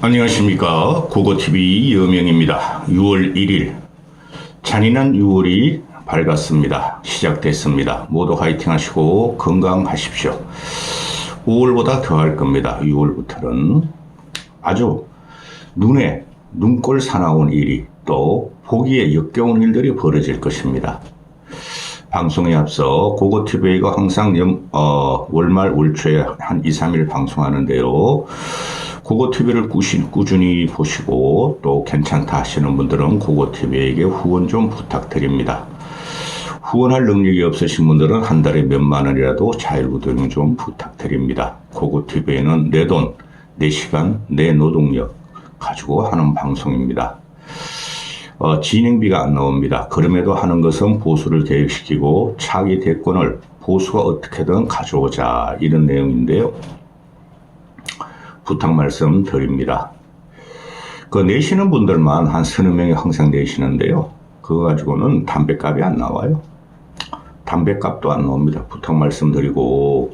안녕하십니까. 국어TV 여명입니다. 6월 1일 잔인한 6월이 밝았습니다. 시작됐습니다. 모두 화이팅 하시고 건강하십시오. 5월보다 더 할 겁니다. 6월부터는 아주 눈꼴 사나운 일이 또 보기에 역겨운 일들이 벌어질 것입니다. 방송에 앞서 국어TV가 항상 월말 월초에 한 2, 3일 방송하는데요. 국어TV를 꾸준히 보시고 또 괜찮다 하시는 분들은 국어TV에게 후원 좀 부탁드립니다. 후원할 능력이 없으신 분들은 한 달에 몇만 원이라도 자율구독 좀 부탁드립니다. 국어TV에는 내 돈, 내 시간, 내 노동력 가지고 하는 방송입니다. 진행비가 안 나옵니다. 그럼에도 하는 것은 보수를 개혁시키고 차기 대권을 보수가 어떻게든 가져오자 이런 내용인데요. 부탁 말씀 드립니다. 내시는 분들만 한 서너 명이 항상 내시는데요. 그거 가지고는 담배값이 안 나와요. 담배값도 안 나옵니다. 부탁 말씀 드리고,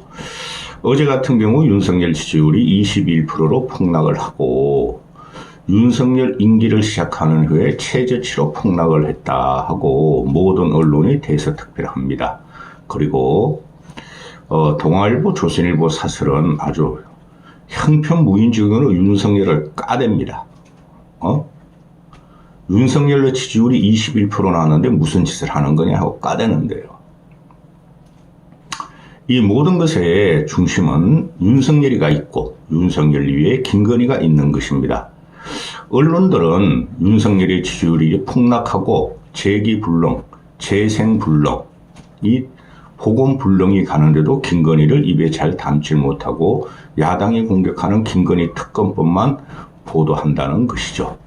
어제 같은 경우 윤석열 지지율이 21%로 폭락을 하고, 윤석열 임기를 시작하는 후에 최저치로 폭락을 했다 하고 모든 언론이 대서특필합니다. 그리고 동아일보, 조선일보 사설은 아주 형편무인적으로 윤석열을 까댑니다. 윤석열의 지지율이 21% 나왔는데 무슨 짓을 하는 거냐 하고 까대는데요. 이 모든 것의 중심은 윤석열이가 있고 윤석열 위에 김건희가 있는 것입니다. 언론들은 윤석열의 지지율이 폭락하고 재기불능, 재생불능, 이 보건불능이 가는데도 김건희를 입에 잘 담지 못하고 야당이 공격하는 김건희 특검법만 보도한다는 것이죠.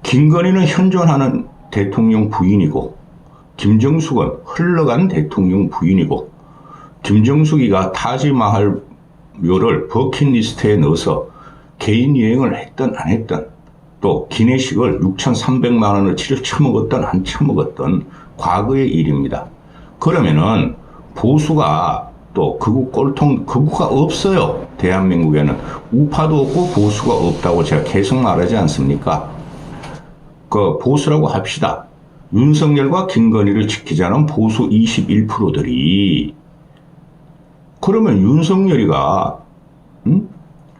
김건희는 현존하는 대통령 부인이고 김정숙은 흘러간 대통령 부인이고 김정숙이가 타지마할 묘를 버킷리스트에 넣어서 개인 여행을 했든 안 했든 또 기내식을 6,300만 원어치를 처먹었든 안 처먹었든 과거의 일입니다. 그러면은 보수가 또 극우가 없어요. 대한민국에는 우파도 없고 보수가 없다고 제가 계속 말하지 않습니까? 보수라고 합시다. 윤석열과 김건희를 지키자는 보수 21%들이 그러면 윤석열이가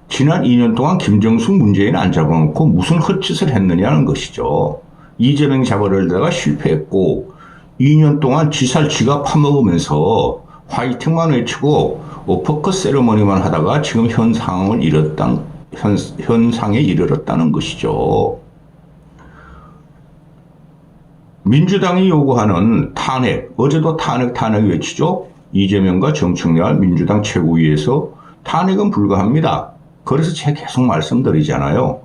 지난 2년 동안 김정숙 문재인 안 잡아놓고 무슨 헛짓을 했느냐는 것이죠. 이재명 잡아내다가 실패했고 2년 동안 지살 지가 파먹으면서 화이팅만 외치고 오퍼컷 세레머니만 하다가 지금 현상에 이르렀다는 것이죠. 민주당이 요구하는 탄핵, 어제도 탄핵 외치죠. 이재명과 정청래와 민주당 최고위에서 탄핵은 불가합니다. 그래서 제가 계속 말씀드리잖아요.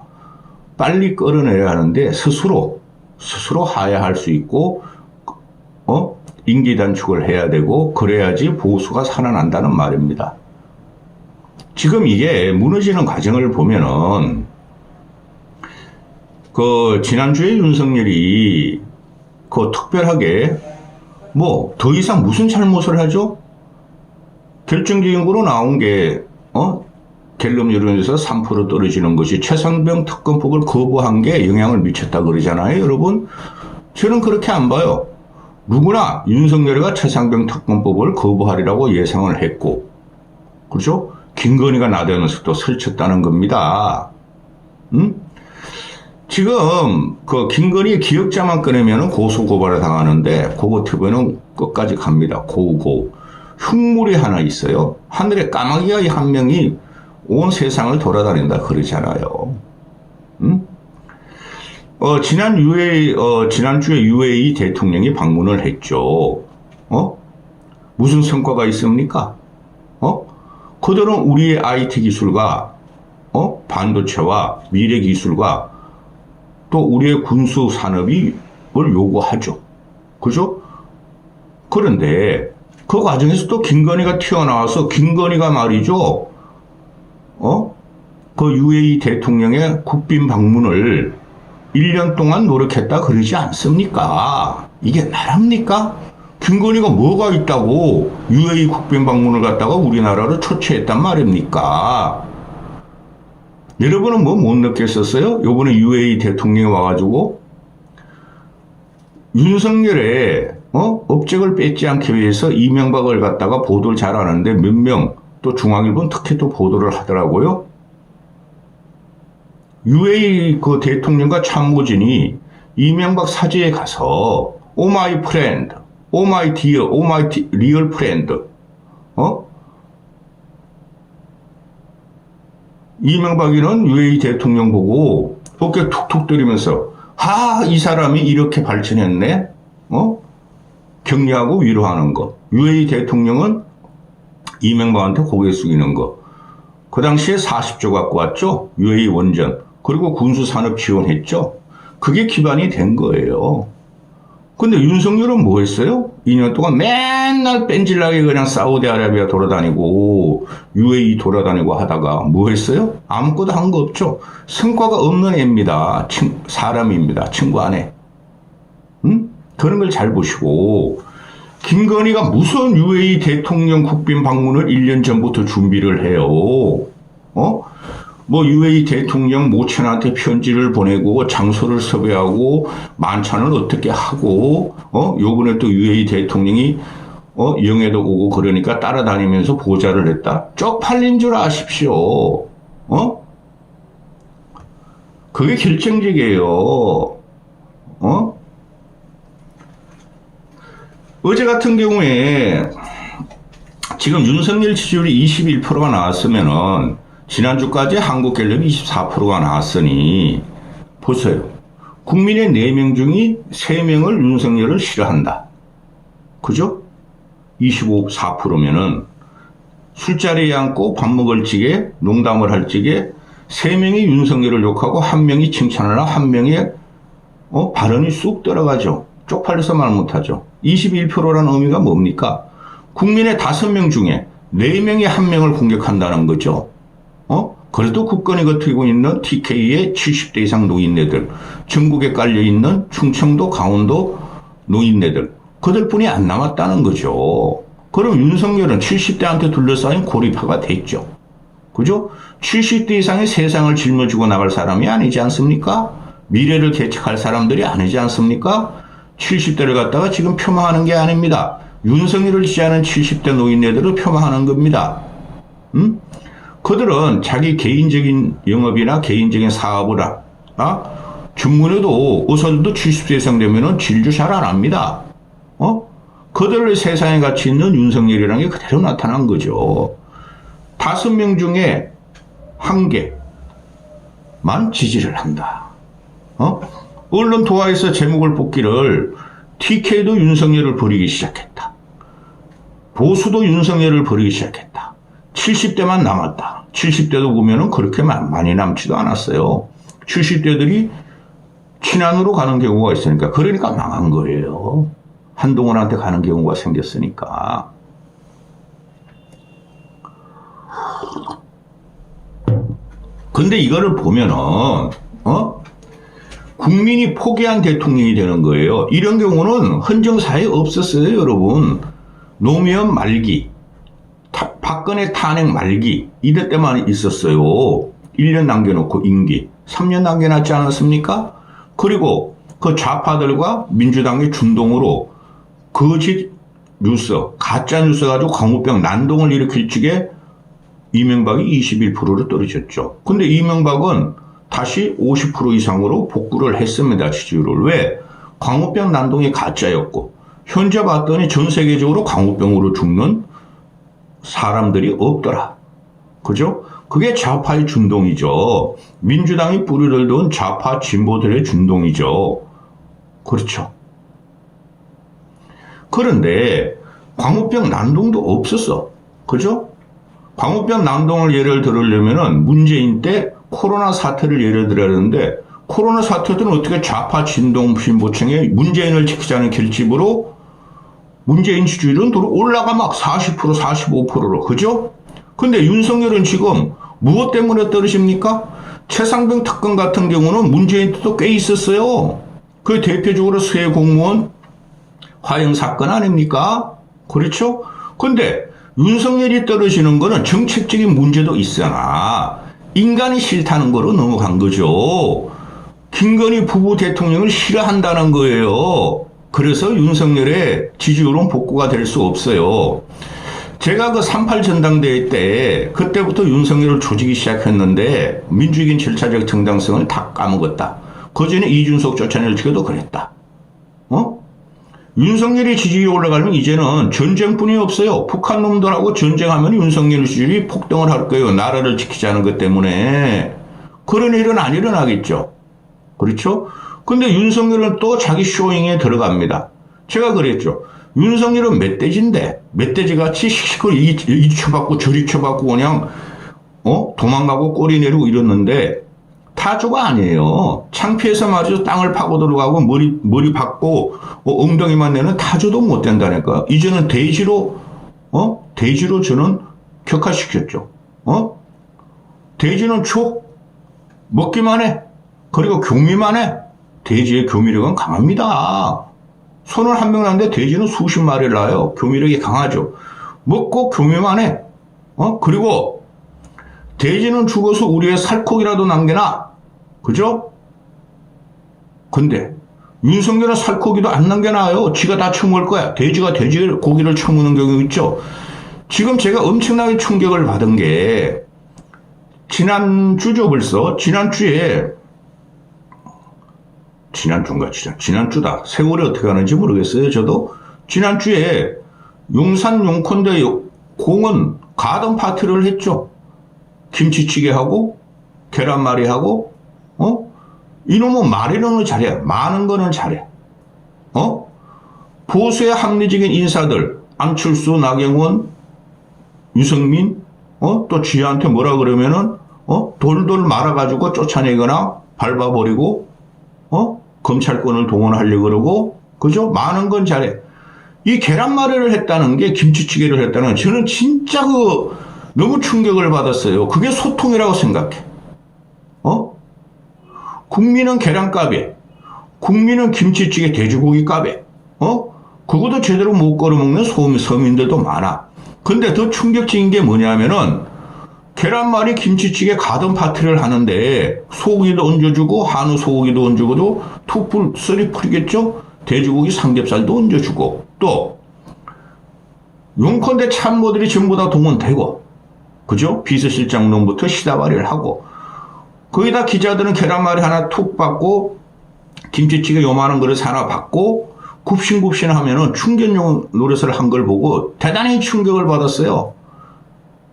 빨리 끌어내야 하는데 스스로 하야할 수 있고 임기 단축을 해야 되고 그래야지 보수가 살아난다는 말입니다. 지금 이게 무너지는 과정을 보면은 지난주에 윤석열이 특별하게 더 이상 무슨 잘못을 하죠? 결정적인 거로 나온 게 갤럽 여론에서 3% 떨어지는 것이 최상병 특검법을 거부한 게 영향을 미쳤다 그러잖아요, 여러분. 저는 그렇게 안 봐요. 누구나 윤석열이가 최상병 특검법을 거부하리라고 예상을 했고, 그렇죠? 김건희가 나대면서 또 설쳤다는 겁니다. 지금 김건희 기억자만 꺼내면 고소고발을 당하는데 국어TV는 끝까지 갑니다. 고고. 흉물이 하나 있어요. 하늘에 까마귀가 한 명이 온 세상을 돌아다닌다 그러잖아요. 지난주에 UAE 대통령이 방문을 했죠. 무슨 성과가 있습니까? 그들은 우리의 IT 기술과, 반도체와 미래 기술과 또 우리의 군수 산업을 요구하죠. 그죠? 그런데 그 과정에서 또 김건희가 튀어나와서 김건희가 말이죠. UAE 대통령의 국빈 방문을 1년 동안 노력했다 그러지 않습니까? 이게 나랍니까? 김건희가 뭐가 있다고 UAE 국빈 방문을 갖다가 우리나라로 초청했단 말입니까? 여러분은 뭐 못 느꼈었어요? 요번에 UAE 대통령이 와가지고 윤석열의 업적을 뺏지 않기 위해서 이명박을 갖다가 보도를 잘하는데 몇 명 또 중앙일보는 특히 또 보도를 하더라고요. UAE 그 대통령과 참모진이 이명박 사저에 가서 오 마이 프렌드, 오 마이 디어, 오 마이 리얼 프렌드 이명박이는 UAE 대통령 보고 어깨 툭툭 때리면서 이 사람이 이렇게 발전했네? 격려하고 위로하는 거. UAE 대통령은 이명박한테 고개 숙이는 거. 그 당시에 40조 갖고 왔죠? UAE 원전. 그리고 군수산업 지원했죠? 그게 기반이 된 거예요. 근데 윤석열은 뭐 했어요? 2년 동안 맨날 뺀질나게 그냥 사우디아라비아 돌아다니고 UAE 돌아다니고 하다가 뭐 했어요? 아무것도 한 거 없죠. 성과가 없는 애입니다. 사람입니다. 친구 안에. 그런 걸 잘 보시고 김건희가 무슨 UAE 대통령 국빈 방문을 1년 전부터 준비를 해요. 뭐 UAE 대통령 모친한테 편지를 보내고 장소를 섭외하고 만찬을 어떻게 하고 요번에 또 UAE 대통령이 영해도 오고 그러니까 따라다니면서 보좌를 했다. 쪽팔린 줄 아십시오. 그게 결정적이에요. 어제 같은 경우에 지금 윤석열 지지율이 21%가 나왔으면은 지난주까지 한국갤럽이 24%가 나왔으니 보세요. 국민의 4명 중에 3명을 윤석열을 싫어한다. 그죠? 24%면은 술자리에 앉고 밥 먹을 적에 농담을 할 적에 3명이 윤석열을 욕하고 1명이 칭찬을 하고 1명의 발언이 쑥 들어가죠. 쪽팔려서 말 못하죠. 21%라는 의미가 뭡니까? 국민의 5명 중에 4명이 1명을 공격한다는 거죠. 그래도 국권이 걷히고 있는 TK의 70대 이상 노인네들, 전국에 깔려있는 충청도, 강원도 노인네들, 그들뿐이 안 남았다는 거죠. 그럼 윤석열은 70대한테 둘러싸인 고리파가 됐죠. 그죠? 70대 이상의 세상을 짊어지고 나갈 사람이 아니지 않습니까? 미래를 개척할 사람들이 아니지 않습니까? 70대를 갖다가 지금 폄하하는 게 아닙니다. 윤석열을 지지하는 70대 노인네들을 폄하하는 겁니다. 그들은 자기 개인적인 영업이나 개인적인 사업을 주문해도 의사들도 70세 이상 되면은 진료 잘 안 합니다. 그들의 세상에 같이 있는 윤석열이라는 게 그대로 나타난 거죠. 5명 중에 1개만 지지를 한다. 언론 도하에서 제목을 뽑기를 TK도 윤석열을 버리기 시작했다. 보수도 윤석열을 버리기 시작했다. 70대만 남았다. 70대도 보면은 그렇게 많이 남지도 않았어요. 70대들이 친한으로 가는 경우가 있으니까. 그러니까 망한 거예요. 한동훈한테 가는 경우가 생겼으니까. 근데 이거를 보면은, 국민이 포기한 대통령이 되는 거예요. 이런 경우는 헌정사에 없었어요, 여러분. 노무현 말기. 박근혜 탄핵 말기 이럴 때만 있었어요. 1년 남겨놓고 임기 3년 남겨놨지 않았습니까? 그리고 그 좌파들과 민주당의 준동으로 거짓 뉴스, 가짜 뉴스 가지고 광우병 난동을 일으킬 적에 이명박이 21%로 떨어졌죠. 근데 이명박은 다시 50% 이상으로 복구를 했습니다. 지지율을. 왜? 광우병 난동이 가짜였고 현재 봤더니 전 세계적으로 광우병으로 죽는 사람들이 없더라. 그죠? 그게 좌파의 준동이죠. 민주당이 뿌리를 둔 좌파 진보들의 준동이죠. 그렇죠. 그런데 광우병 난동도 없었어. 그죠? 광우병 난동을 예를 들으려면은 문재인 때 코로나 사태를 예를 들어야 하는데 코로나 사태 때는 어떻게 좌파 진동 진보층에 문재인을 지키자는 결집으로 문재인 지지율은 올라가 막 40%, 45%로. 그죠? 근데 윤석열은 지금 무엇 때문에 떨어집니까? 최상병 특검 같은 경우는 문재인 때도 꽤 있었어요. 그 대표적으로 수해 공무원 화형 사건 아닙니까? 그렇죠? 근데 윤석열이 떨어지는 거는 정책적인 문제도 있으나 인간이 싫다는 거로 넘어간 거죠. 김건희 부부 대통령을 싫어한다는 거예요. 그래서 윤석열의 지지율은 복구가 될 수 없어요. 제가 그 38 전당대회 때 그때부터 윤석열을 조지기 시작했는데 민주적인 절차적 정당성을 다 까먹었다. 그전에 이준석 쫓아낼지도 그랬다. 윤석열이 지지율이 올라가면 이제는 전쟁뿐이 없어요. 북한 놈들하고 전쟁하면 윤석열 지지율이 폭등을 할 거예요. 나라를 지키자는 것 때문에. 그런 일은 안 일어나겠죠. 그렇죠? 근데 윤석열은 또 자기 쇼잉에 들어갑니다. 제가 그랬죠. 윤석열은 멧돼지인데 멧돼지같이 씩씩을 이리 쳐받고 저리 쳐받고 그냥 도망가고 꼬리 내리고 이랬는데 타조가 아니에요. 창피해서 말이죠. 땅을 파고 들어가고 머리 박고 엉덩이만 내는 타조도 못 된다니까. 이제는 돼지로 저는 격화시켰죠. 돼지는 촉 먹기만 해. 그리고 교미만 해. 돼지의 교미력은 강합니다. 손을 한 명 낳는데 돼지는 수십 마리를 낳아요. 교미력이 강하죠. 먹고 교미만 해. 그리고 돼지는 죽어서 우리의 살코기라도 남겨놔. 그죠? 근데 윤석열은 살코기도 안 남겨놔요. 지가 다 처먹을 거야. 돼지가 돼지 고기를 처먹는 경우 있죠. 지금 제가 엄청나게 충격을 받은 게 지난주죠 벌써. 지난주다. 세월이 어떻게 가는지 모르겠어요. 저도 지난주에 용산 용콘대 공원 가든 파티를 했죠. 김치찌개하고 계란말이하고 이놈은 말이는 걸 잘해. 많은 거는 잘해. 보수의 합리적인 인사들 안철수, 나경원, 유승민 또 쥐한테 뭐라 그러면은 돌돌 말아가지고 쫓아내거나 밟아버리고 검찰권을 동원하려고 그러고 그죠? 많은 건 잘해. 이 계란말이를 했다는 게 김치찌개를 했다는 건 저는 진짜 너무 충격을 받았어요. 그게 소통이라고 생각해. 국민은 계란값에, 국민은 김치찌개 돼지고기 값에, 그것도 제대로 못 걸어먹는 서민들도 많아. 근데 더 충격적인 게 뭐냐면은 계란말이 김치찌개 가든 파티를 하는데 소고기도 얹어주고 한우 소고기도 얹어주고 투풀 쓰리풀이겠죠? 돼지고기 삼겹살도 얹어주고 또 용컨대 참모들이 전부 다 동원되고 그죠? 비서실장놈부터 시다발이를 하고 거기다 기자들은 계란말이 하나 툭 받고 김치찌개 요만한 그릇 하나 받고 굽신굽신 하면은 충격용 노릇을 한 걸 보고 대단히 충격을 받았어요.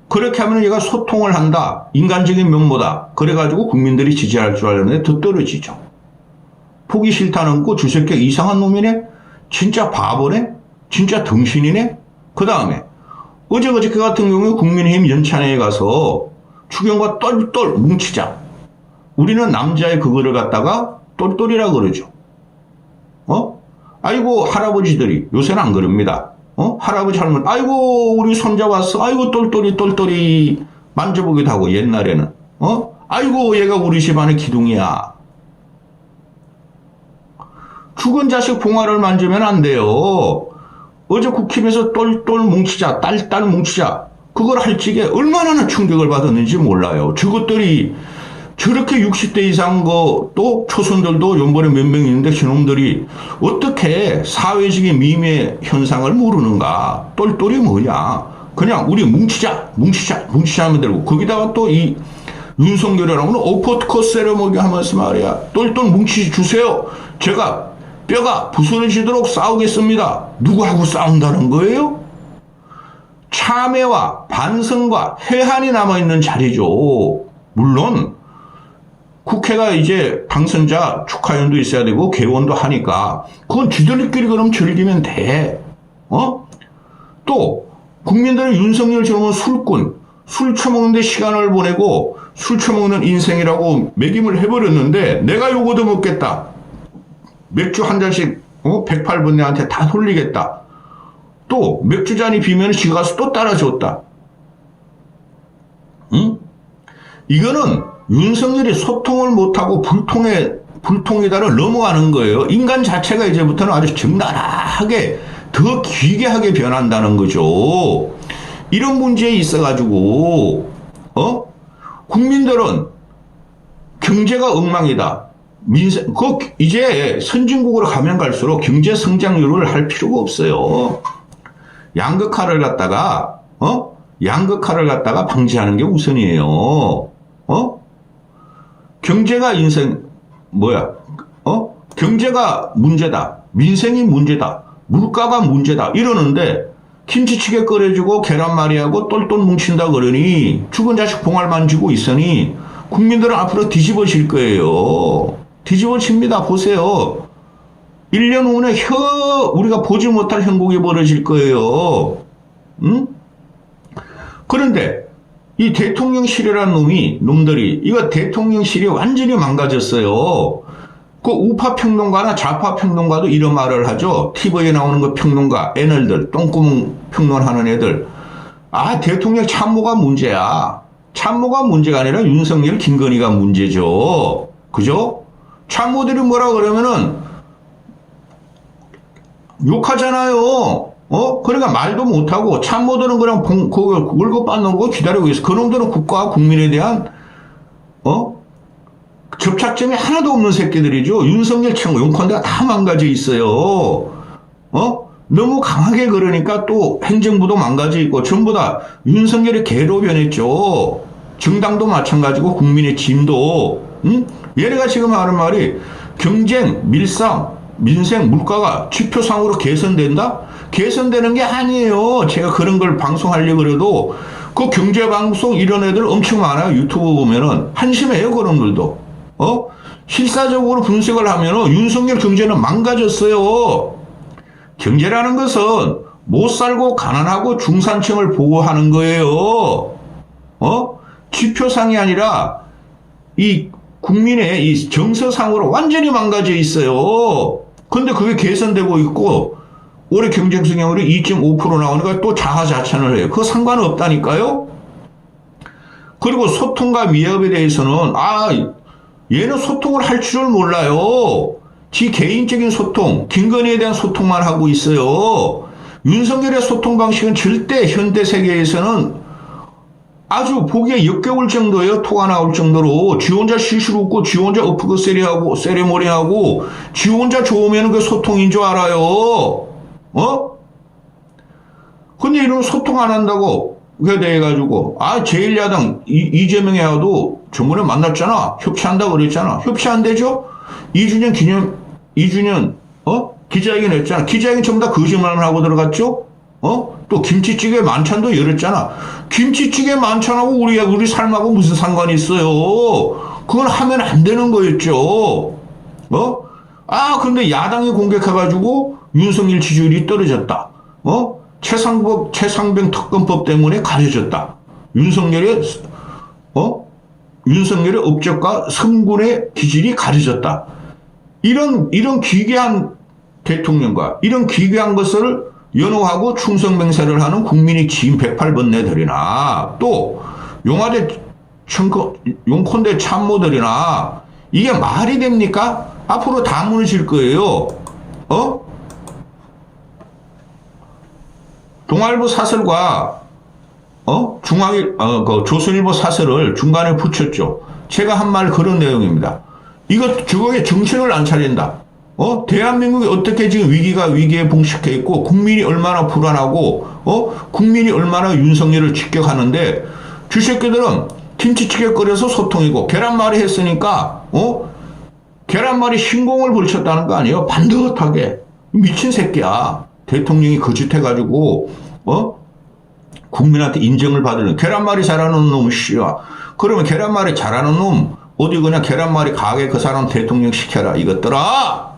그렇게 하면 얘가 소통을 한다. 인간적인 면모다. 그래가지고 국민들이 지지할 줄 알았는데 더 떨어지죠. 보기 싫다는 거 주새끼 이상한 놈이네. 진짜 바보네. 진짜 덩신이네. 그 다음에 어제 같은 경우에 국민의힘 연찬회에 가서 추경과 똘똘 뭉치자. 우리는 남자의 그거를 갖다가 똘똘이라 그러죠. 아이고 할아버지들이 요새는 안 그럽니다. 할아버지 할머니 아이고 우리 손자 왔어. 아이고 똘똘이 만져보기도 하고 옛날에는 아이고 얘가 우리 집안의 기둥이야. 죽은 자식 봉화를 만지면 안 돼요. 어제 국힘에서 똘똘 뭉치자 딸 뭉치자 그걸 할 적에 얼마나 충격을 받았는지 몰라요. 저것들이 저렇게 60대 이상 또 초선들도 연번에 몇 명 있는데 저놈들이 어떻게 사회적인 미미의 현상을 모르는가. 똘똘이 뭐냐. 그냥 우리 뭉치자 하면 되고 거기다가 또 이 윤석열이라고는 오포트코 세레모니 하면서 말이야. 똘똘 뭉치 주세요. 제가 뼈가 부서지도록 싸우겠습니다. 누구하고 싸운다는 거예요? 참회와 반성과 회한이 남아있는 자리죠. 물론 국회가 이제 당선자 축하연도 있어야 되고 개원도 하니까 그건 쥐들끼리 그럼 즐기면 돼. 또 국민들은 윤석열 저놈은 술꾼, 술 처먹는데 시간을 보내고 술 처먹는 인생이라고 매김을 해버렸는데 내가 요거도 먹겠다. 맥주 한 잔씩 108번째한테 다 돌리겠다. 또 맥주 잔이 비면 지가 가서 또 따라줬다. 응? 이거는 윤석열이 소통을 못하고 불통이다를 넘어가는 거예요. 인간 자체가 이제부터는 아주 적나라하게 더 기괴하게 변한다는 거죠. 이런 문제에 있어가지고 국민들은 경제가 엉망이다. 이제 선진국으로 가면 갈수록 경제 성장률을 할 필요가 없어요. 양극화를 갖다가 방지하는 게 우선이에요. 경제가 경제가 문제다. 민생이 문제다. 물가가 문제다. 이러는데 김치찌개 끓여주고 계란말이하고 똘똘 뭉친다 그러니 죽은 자식 봉알 만지고 있으니 국민들은 앞으로 뒤집어질 거예요. 뒤집어집니다. 보세요. 1년 후에 우리가 보지 못할 형국이 벌어질 거예요. 응? 그런데 이 대통령실이라는 놈들이 이거 대통령실이 완전히 망가졌어요. 그 우파 평론가나 좌파 평론가도 이런 말을 하죠. TV에 나오는 그 평론가, 애널들, 똥구멍 평론하는 애들. 아, 대통령 참모가 문제야. 참모가 문제가 아니라 윤석열, 김건희가 문제죠. 그죠? 참모들이 뭐라 그러면은 욕하잖아요. 그러니까 말도 못하고 참모들은 그냥 월급 받는 거 기다리고 있어. 그놈들은 국가와 국민에 대한 접착점이 하나도 없는 새끼들이죠. 윤석열 참모 용컨대가 다 망가져 있어요. 너무 강하게 그러니까 또 행정부도 망가져 있고 전부 다 윤석열의 개로 변했죠. 정당도 마찬가지고 국민의 짐도. 얘네가 지금 하는 말이 경쟁, 밀상, 민생, 물가가 지표상으로 개선된다? 개선되는 게 아니에요. 제가 그런 걸 방송하려고 그래도 그 경제방송 이런 애들 엄청 많아요. 유튜브 보면은 한심해요. 그놈들도. 실사적으로 분석을 하면은 윤석열 경제는 망가졌어요. 경제라는 것은 못 살고 가난하고 중산층을 보호하는 거예요. 지표상이 아니라 이 국민의 이 정서상으로 완전히 망가져 있어요. 근데 그게 개선되고 있고 올해 경쟁 성장률이 2.5% 나오니까 또 자화자찬을 해요. 그거 상관없다니까요. 그리고 소통과 미협에 대해서는 얘는 소통을 할 줄을 몰라요. 지 개인적인 소통, 김건희에 대한 소통만 하고 있어요. 윤석열의 소통 방식은 절대 현대 세계에서는 아주 보기에 역겨울 정도예요. 토가 나올 정도로 지 혼자 실실 웃고 지 혼자 엎고 세레모니하고 지 혼자 좋으면 그 소통인 줄 알아요. 근데 이런 소통 안 한다고 그게 돼가지고 제1야당 이재명이와도 저번에 만났잖아. 협치한다 그랬잖아. 협치 안 되죠? 2주년 기념 2주년 기자회견 했잖아. 기자회견 전부 다 거짓말만 하고 들어갔죠? 또 김치찌개 만찬도 열었잖아. 김치찌개 만찬하고 우리 삶하고 무슨 상관이 있어요? 그건 하면 안 되는 거였죠. 근데 야당이 공격해가지고 윤석열 지지율이 떨어졌다. 최상병 특검법 때문에 가려졌다. 윤석열의 업적과 성군의 기질이 가려졌다. 이런 기괴한 대통령과 이런 기괴한 것을 연호하고 충성맹세를 하는 국민의 지인 108번뇌들이나 또 용컨대 참모들이나 이게 말이 됩니까? 앞으로 다 무너질 거예요. 동아일보 사설과 조선일보 사설을 중간에 붙였죠. 제가 한 말 그런 내용입니다. 저거에 정신을 안 차린다. 대한민국이 어떻게 지금 위기에 봉식해 있고 국민이 얼마나 불안하고 국민이 얼마나 윤석열을 직격하는데 주새끼들은 김치찌개 끓여서 소통이고 계란말이 했으니까 계란말이 신공을 벌쳤다는 거 아니에요? 반듯하게. 미친 새끼야. 대통령이 거짓해가지고 국민한테 인정을 받으려는 계란말이 잘하는 놈 씨야. 그러면 계란말이 잘하는 놈 어디 그냥 계란말이 가게 그 사람 대통령 시켜라 이것들아.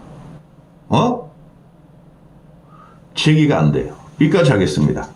제기가 안 돼요. 여기까지 하겠습니다.